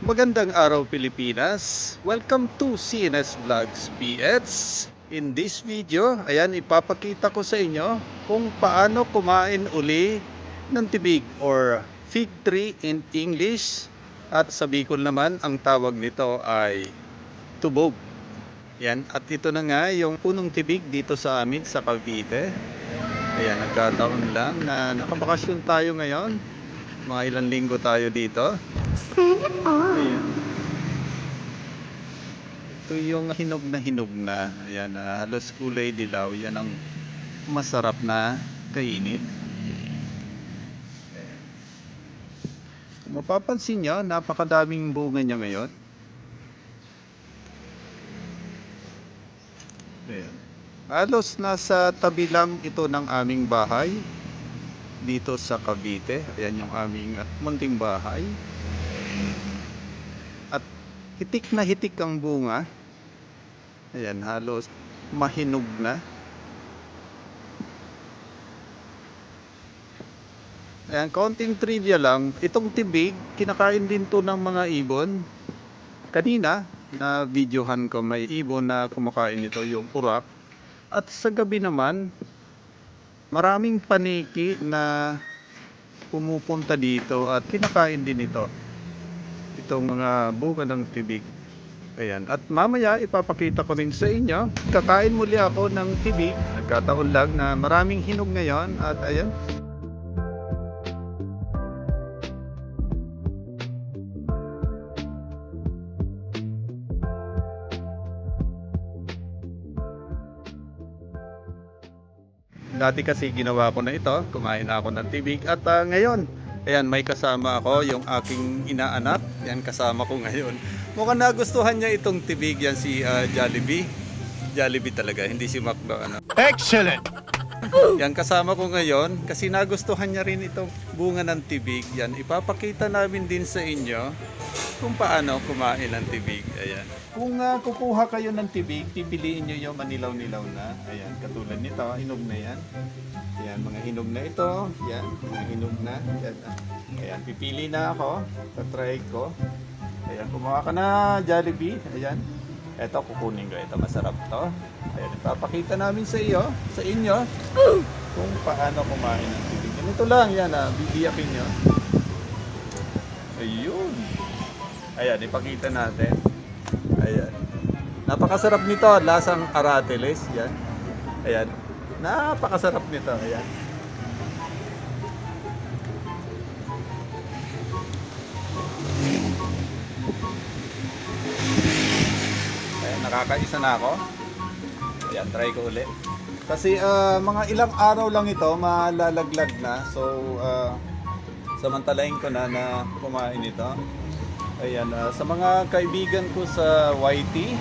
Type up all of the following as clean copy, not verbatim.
Magandang araw Pilipinas. Welcome to CNS Vlogs PH. In this video, ayan ipapakita ko sa inyo kung paano kumain uli ng tibig or fig tree in English, at sa Bicol naman ang tawag nito ay tubog. Yan, at ito na nga yung punong tibig dito sa amin sa Cavite. Ayan, nagkataon lang na nakabakasyon tayo ngayon. Mga ilang linggo tayo dito. Ayan. Ito yung hinog na. Ayan, halos kulay dilaw. Yan ang masarap na kainin. Kung mapapansin nyo, napakadaming bunga niya ngayon. Ayan. Halos nasa tabi lang ito ng aming bahay dito sa Cavite. Ayan yung aming munting bahay. At hitik na hitik ang bunga. Ayan, halos mahinog na. Ayan, konting trivia lang. Itong tibig, kinakain din to ng mga ibon. Kanina, na videohan ko, may ibon na kumakain ito, yung urak. At sa gabi naman, maraming paniki na pumupunta dito at kinakain din ito. Itong mga bunga ng tibig. Ayan. At mamaya ipapakita ko rin sa inyo. Kakain muli ako ng tibig. Nagkataon lang na maraming hinog ngayon. At ayan. Dati kasi ginawa ko na ito. Kumain na ako ng tibig. At ngayon, ayan, may kasama ako, yung aking inaanak. Yan, kasama ko ngayon. Mukhang nagustuhan niya itong tibig. Yan si Jollibee. Jollibee talaga, hindi si Macdo. Ano. Excellent! Yan, kasama ko ngayon kasi nagustuhan niya rin itong bunga ng tibig. Yan, ipapakita namin din sa inyo kung paano kumain ng tibig. Ayan. Kung kukuha kayo ng tibig, pipiliin nyo yung manilaw-nilaw na. Ayan, katulad nito, hinog na yan. Ayan, mga hinog na ito. Yan, mga hinog na. Yan, ayan, pipili na ako. Tatry ko. Ayan, kumuha ka na, Jollibee. Ayan. Ito, kukunin ko. Ito, masarap to. Ayan, ipapakita namin sa inyo, kung paano kumain ng tibig. Ganito lang, yan, bibiyakin nyo. Ayun. Ayan, ipakita natin. Ayan. Napakasarap nito, lasang aratiles. Yan. Ayan. Napakasarap nito. Ayan. Ayan, nakakaisa na ako. Ayan, try ko ulit. Kasi mga ilang araw lang ito, malalaglag na. So, samantalahin ko na kumain ito. Ayan, sa mga kaibigan ko sa YT,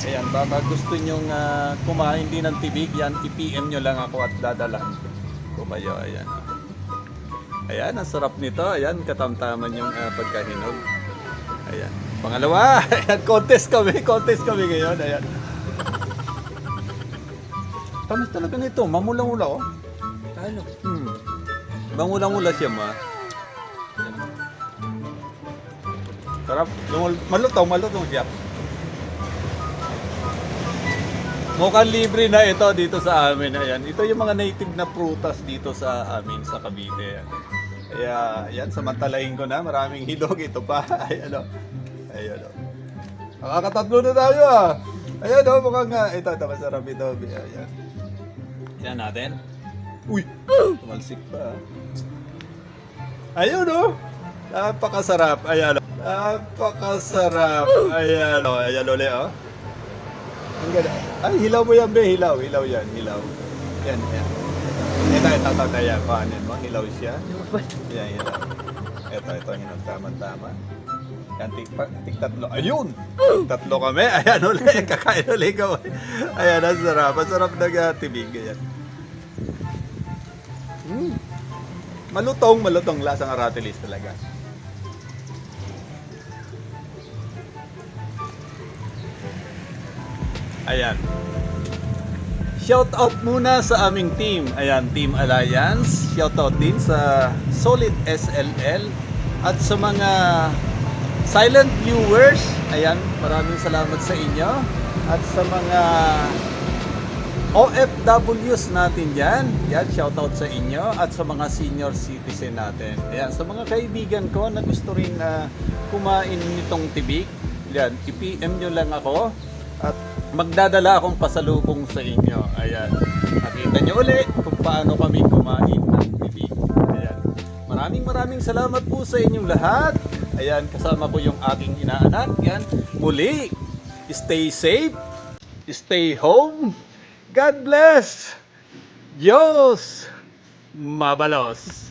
ayan, baka gusto nyong kumain din ng tibig, yan, i-PM nyo lang ako at dadalhan ko kayo. Ayan. Ayan, ang sarap nito. Ayan, katamtaman yung pagkahinog. Ayan. Pangalawa, ayan, contest kami ngayon. Ayan. Tamis talaga nito, mamula-mula oh. Ano? Mamula-mula siya ma. Ayan. Sarap. Malutong siya. Mukhang libre na ito dito sa amin. Ayan. Ito yung mga native na prutas dito sa amin sa Cavite. Kaya, ayan, samantalahin ko na. Maraming hilog. Ito pa. Ayan o. Ayan o. Nakakatatlo na tayo ah. Ayan o. Mukhang nga. Ito, masarap ito. Ayan. Ayan natin. Uy! Tumalsik pa. Ayun o. Napakasarap. Ayan o. Napakasarap. Ayan o. Ayan ulit o. Ang ganda. Ay, hilaw mo yan, be. Hilaw yan. Hilaw. Yan. Ito. Yan. Paano yan mo? Hilaw siya. Yan, hilaw. Ito. Hilaw. Tama. Yan, tik-tatlo. Ayun! Tik-tatlo kami. Ayan ulit. Kakain ulit kami. Ayan, ang sarap. Ang sarap na tibig. Ayan. Malutong. Lasang aratilis talaga. Ayan. Shout out muna sa aming team. Ayan, Team Alliance. Shout out din sa Solid SLL at sa mga silent viewers, ayan, maraming salamat sa inyo. At sa mga OFWs natin yan, shoutout sa inyo. At sa mga senior citizen natin. Ayan, sa mga kaibigan ko na gusto rin kumain nitong tibig, yan, i-PM nyo lang ako. At magdadala akong pasalubong sa inyo. Ayan, nakita nyo uli kung paano kami kumain ng tibig. Ayan, maraming salamat po sa inyong lahat. Ayan, kasama ko yung aking inaanak. Yan, muli, stay safe, stay home. God bless. Diyos mabalos.